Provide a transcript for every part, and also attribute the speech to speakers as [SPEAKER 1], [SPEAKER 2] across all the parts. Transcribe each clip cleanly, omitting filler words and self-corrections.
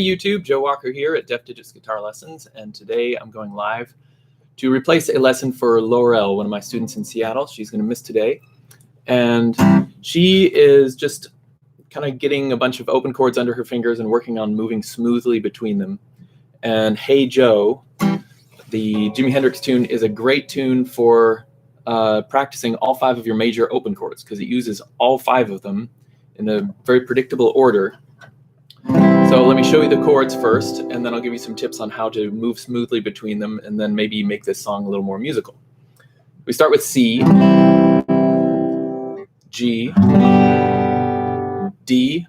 [SPEAKER 1] YouTube, Joe Walker here at Def Digits Guitar Lessons, and today I'm going live to replace a lesson for Laurel, one of my students in Seattle. She's going to miss today, and she is just kind of getting a bunch of open chords under her fingers and working on moving smoothly between them. And Hey Joe, the Jimi Hendrix tune, is a great tune for practicing all 5 of your major open chords because it uses all 5 of them in a very predictable order. So let me show you the chords first, and then I'll give you some tips on how to move smoothly between them, and then maybe make this song a little more musical. We start with C, G, D,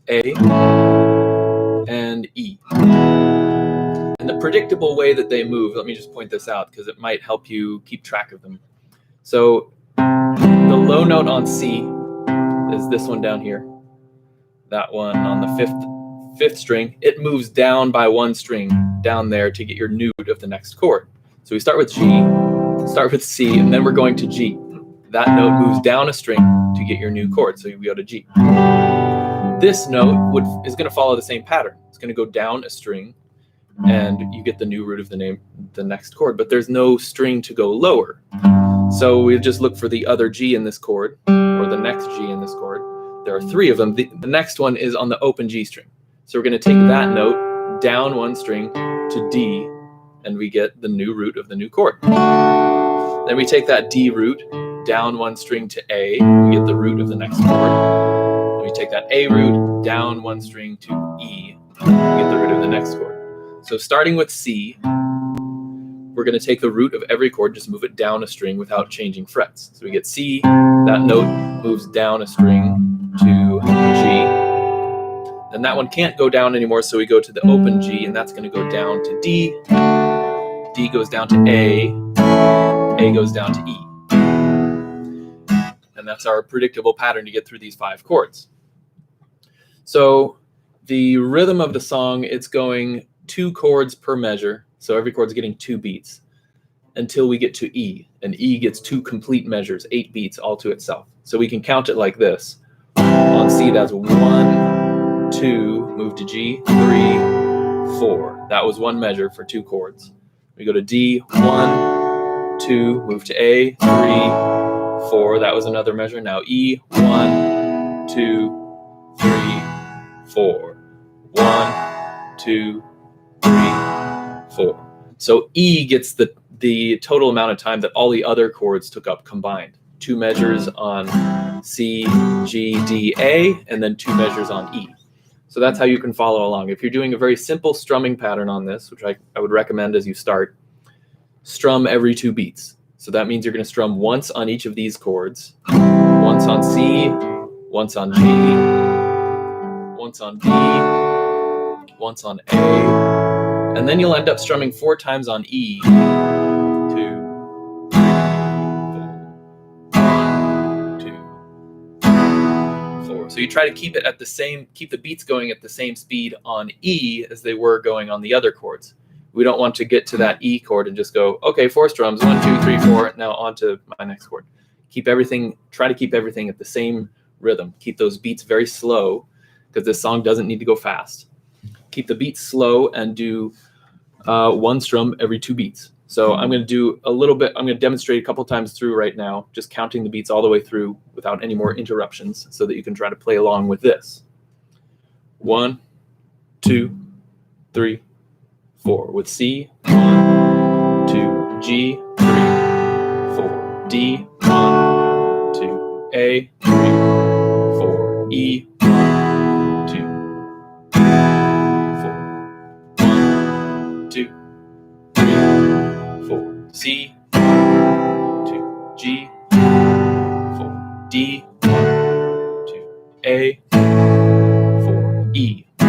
[SPEAKER 1] A, and E. And the predictable way that they move, let me just point this out because it might help you keep track of them. So the low note on C is this one down here. That one on the fifth string, it moves down by 1 string down there to get your root of the next chord. So we start with G, start with C, and then we're going to G. That note moves down a string to get your new chord, so we go to G. This note is going to follow the same pattern. It's going to go down a string, and you get the new root of the next chord, but there's no string to go lower. So we just look for the other G in this chord, or the next G in this chord. There are 3 of them. The next one is on the open G string. So we're going to take that note down 1 string to D, and we get the new root of the new chord. Then we take that D root down 1 string to A, we get the root of the next chord. Then we take that A root down 1 string to E, we get the root of the next chord. So starting with C, we're going to take the root of every chord, just move it down a string without changing frets. So we get C, that note moves down a string to G. Then that one can't go down anymore, so we go to the open G, and that's going to go down to D. D goes down to A goes down to E. And that's our predictable pattern to get through these 5 chords. So the rhythm of the song, it's going 2 chords per measure. So every chord's getting 2 beats until we get to E. And E gets 2 complete measures, 8 beats all to itself. So we can count it like this. On C, that's 1, 2, move to G, 3, 4. That was 1 measure for 2 chords. We go to D, 1, 2, move to A, 3, 4. That was another measure. Now E, 1, 2, 3, 4. 1, 2, 3, 4. So E gets the total amount of time that all the other chords took up combined. 2 measures on C, G, D, A, and then 2 measures on E. So that's how you can follow along. If you're doing a very simple strumming pattern on this, which I would recommend as you start, strum every 2 beats. So that means you're going to strum once on each of these chords, once on C, once on G, once on D, once on A, and then you'll end up strumming 4 times on E. 2, 4. So you try to keep it at keep the beats going at the same speed on E as they were going on the other chords. We don't want to get to that E chord and just go, okay, 4 strums, 1, 2, 3, 4, now on to my next chord. Try to keep everything at the same rhythm. Keep those beats very slow, because this song doesn't need to go fast. Keep the beats slow and do 1 strum every 2 beats. So I'm going to do a little bit, I'm going to demonstrate a couple times through right now, just counting the beats all the way through without any more interruptions so that you can try to play along with this. 1, 2, 3, 4. With C, 1, 2, G, 3, 4, D, 1, 2, A, 3, 4, E, 1, 2, 4, 1, 2, 3, 4, C, 2, G, 4, D, 1, 2, A, 4, E, 2,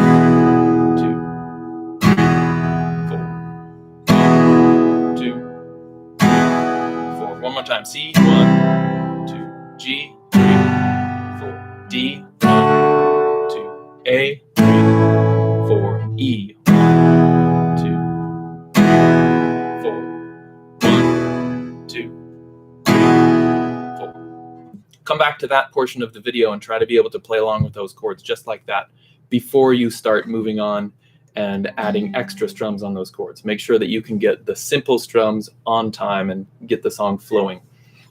[SPEAKER 1] 4, 2, 4. One more time. C, 1, 2, G, 3, 4, D, 1, 2, A, 3, 4, E, 1, 2, 4, 1, 2, 3, 4. Come back to that portion of the video and try to be able to play along with those chords just like that. before you start moving on and adding extra strums on those chords. Make sure that you can get the simple strums on time and get the song flowing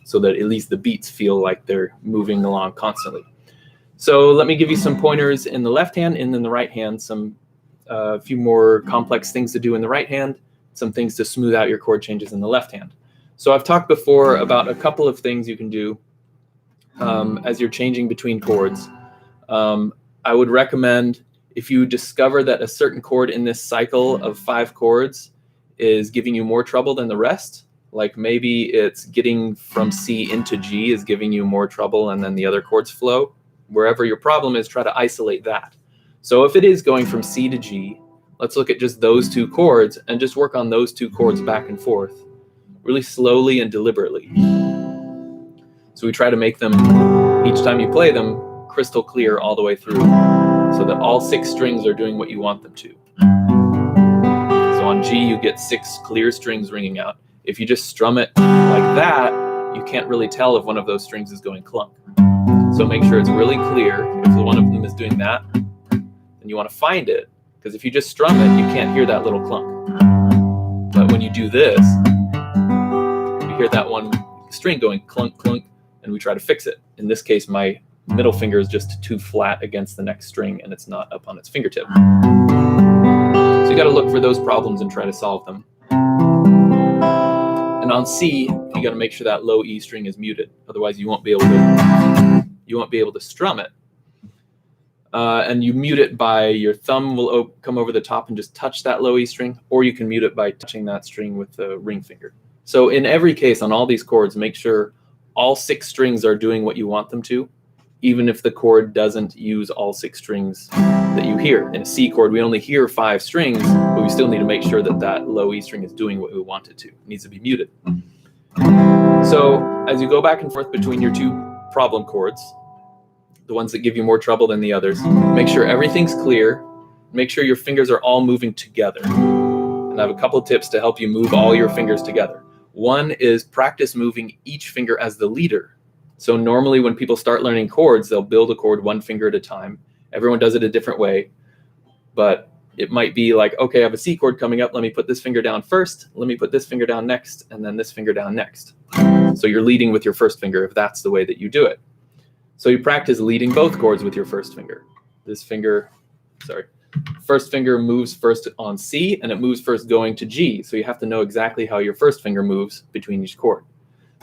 [SPEAKER 1] so that at least the beats feel like they're moving along constantly. So let me give you some pointers in the left hand and in the right hand, some a few more complex things to do in the right hand, some things to smooth out your chord changes in the left hand. So I've talked before about a couple of things you can do as you're changing between chords. I would recommend, if you discover that a certain chord in this cycle of 5 chords is giving you more trouble than the rest, like maybe it's getting from C into G is giving you more trouble and then the other chords flow, wherever your problem is, try to isolate that. So if it is going from C to G, let's look at just those 2 chords and just work on those 2 chords back and forth, really slowly and deliberately. So we try to make them, each time you play them, crystal clear all the way through, so that all 6 strings are doing what you want them to. So on G, you get 6 clear strings ringing out. If you just strum it like that, you can't really tell if one of those strings is going clunk. So make sure it's really clear. If one of them is doing that, then you want to find it, because if you just strum it, you can't hear that little clunk. But when you do this, you hear that one string going clunk, clunk, and we try to fix it. In this case, my middle finger is just too flat against the next string and it's not up on its fingertip. So you got to look for those problems and try to solve them. And on C, you got to make sure that low E string is muted. Otherwise, you won't be able to strum it. And you mute it by your thumb will come over the top and just touch that low E string, or you can mute it by touching that string with the ring finger. So in every case, on all these chords, make sure all 6 strings are doing what you want them to, even if the chord doesn't use all 6 strings that you hear. In a C chord, we only hear 5 strings, but we still need to make sure that that low E string is doing what we want it to. It needs to be muted. So as you go back and forth between your 2 problem chords, the ones that give you more trouble than the others, make sure everything's clear. Make sure your fingers are all moving together. And I have a couple of tips to help you move all your fingers together. One is practice moving each finger as the leader. So normally when people start learning chords, they'll build a chord 1 finger at a time. Everyone does it a different way, but it might be like, okay, I have a C chord coming up. Let me put this finger down first. Let me put this finger down next, and then this finger down next. So you're leading with your first finger if that's the way that you do it. So you practice leading both chords with your first finger. First finger moves first on C, and it moves first going to G. So you have to know exactly how your first finger moves between each chord.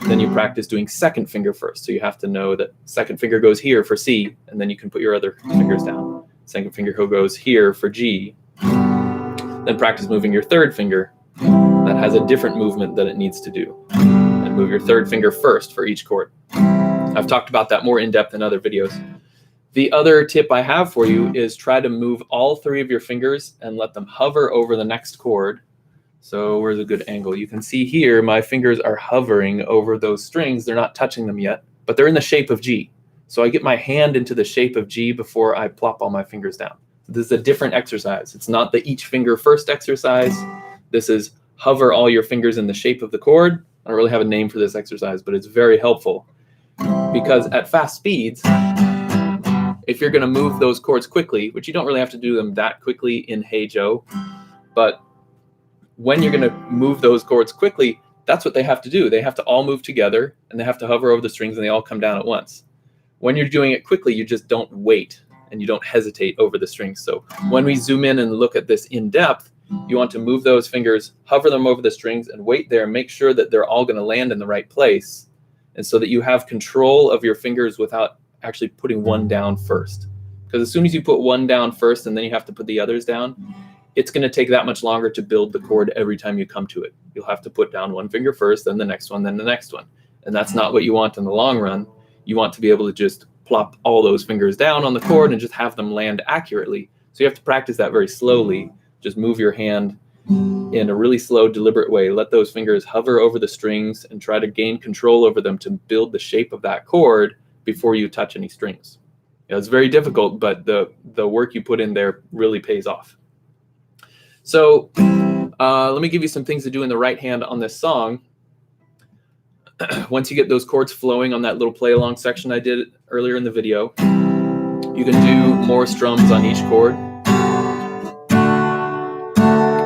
[SPEAKER 1] Then you practice doing second finger first. So you have to know that second finger goes here for C, and then you can put your other fingers down. Second finger goes here for G. Then practice moving your third finger. That has a different movement that it needs to do. And move your third finger first for each chord. I've talked about that more in depth in other videos. The other tip I have for you is try to move all 3 of your fingers and let them hover over the next chord. So where's a good angle? You can see here my fingers are hovering over those strings. They're not touching them yet, but they're in the shape of G. So I get my hand into the shape of G before I plop all my fingers down. This is a different exercise. It's not the each finger first exercise. This is hover all your fingers in the shape of the chord. I don't really have a name for this exercise, but it's very helpful because at fast speeds, if you're going to move those chords quickly, which you don't really have to do them that quickly in Hey Joe, but when you're going to move those chords quickly, that's what they have to do. They have to all move together, and they have to hover over the strings, and they all come down at once. When you're doing it quickly, you just don't wait, and you don't hesitate over the strings. So when we zoom in and look at this in depth, you want to move those fingers, hover them over the strings, and wait there, and make sure that they're all going to land in the right place, and so that you have control of your fingers without actually putting one down first. Because as soon as you put one down first and then you have to put the others down, it's going to take that much longer to build the chord every time you come to it. You'll have to put down one finger first, then the next one, then the next one. And that's not what you want in the long run. You want to be able to just plop all those fingers down on the chord and just have them land accurately. So you have to practice that very slowly. Just move your hand in a really slow, deliberate way. Let those fingers hover over the strings and try to gain control over them to build the shape of that chord before you touch any strings. It's very difficult, but the work you put in there really pays off. So let me give you some things to do in the right hand on this song. Once you get those chords flowing on that little play along section I did earlier in the video, You can do more strums on each chord.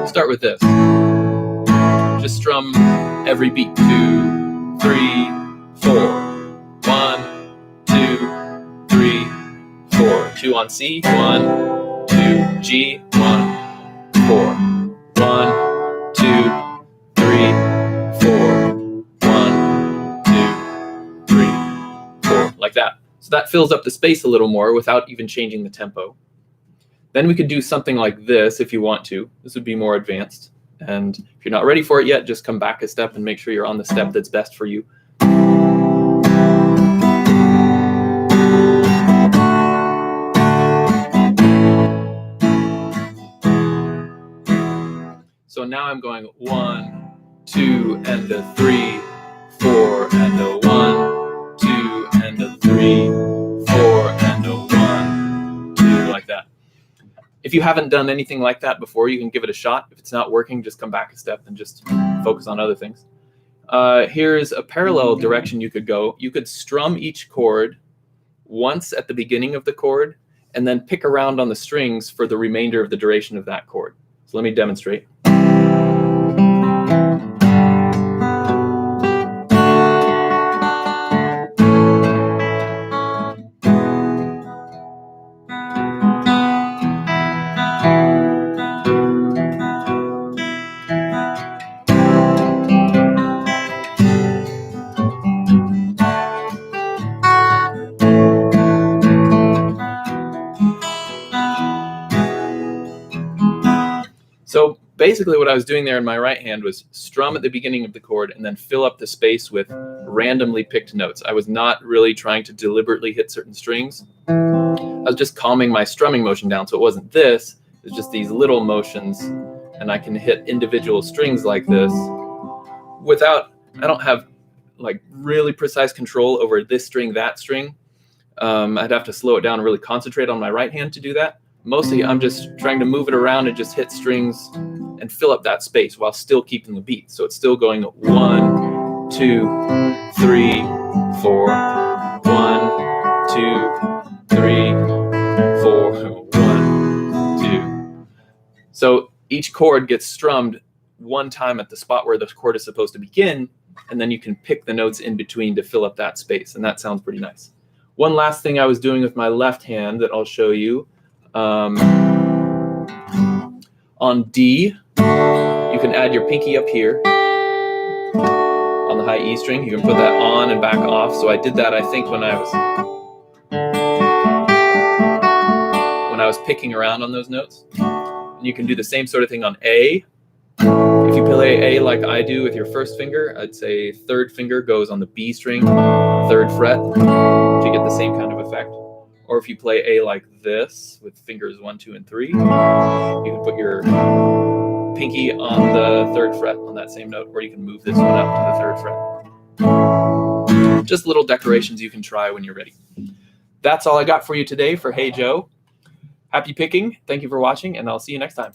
[SPEAKER 1] Start with this. Just strum every beat. 2, 3, 4. 1, 2, 3, 4. 2 on C. 1, 2, G. 1, 4. 1, 2, 3, 4. 1, 2, 3, 4. Like that. So that fills up the space a little more without even changing the tempo. Then we could do something like this if you want to. This would be more advanced. And if you're not ready for it yet, just come back a step and make sure you're on the step that's best for you. So now I'm going 1, 2, and a 3, 4, and a 1, 2, and a 3, 4, and a 1, 2, like that. If you haven't done anything like that before, you can give it a shot. If it's not working, just come back a step and just focus on other things. Here's a parallel direction you could go. You could strum each chord once at the beginning of the chord and then pick around on the strings for the remainder of the duration of that chord. So let me demonstrate. So basically what I was doing there in my right hand was strum at the beginning of the chord and then fill up the space with randomly picked notes. I was not really trying to deliberately hit certain strings. I was just calming my strumming motion down. So it wasn't this, it was just these little motions, and I can hit individual strings like this without, I don't have like really precise control over this string, that string. I'd have to slow it down and really concentrate on my right hand to do that. Mostly I'm just trying to move it around and just hit strings and fill up that space while still keeping the beat. So it's still going 1, 2, 3, 4, 1, 2, 3, 4, 1, 2. So each chord gets strummed one time at the spot where the chord is supposed to begin, and then you can pick the notes in between to fill up that space, and that sounds pretty nice. One last thing I was doing with my left hand that I'll show you. On D, you can add your pinky up here on the high E string. You can put that on and back off. So I did that, I think, when I was picking around on those notes. And you can do the same sort of thing on A. If you play A like I do with your first finger, I'd say third finger goes on the B string, 3rd fret, to get the same kind of effect. Or if you play A like this with fingers 1, 2, and 3, you can put your pinky on the 3rd fret on that same note, or you can move this one up to the 3rd fret. Just little decorations you can try when you're ready. That's all I got for you today for Hey Joe. Happy picking. Thank you for watching, and I'll see you next time.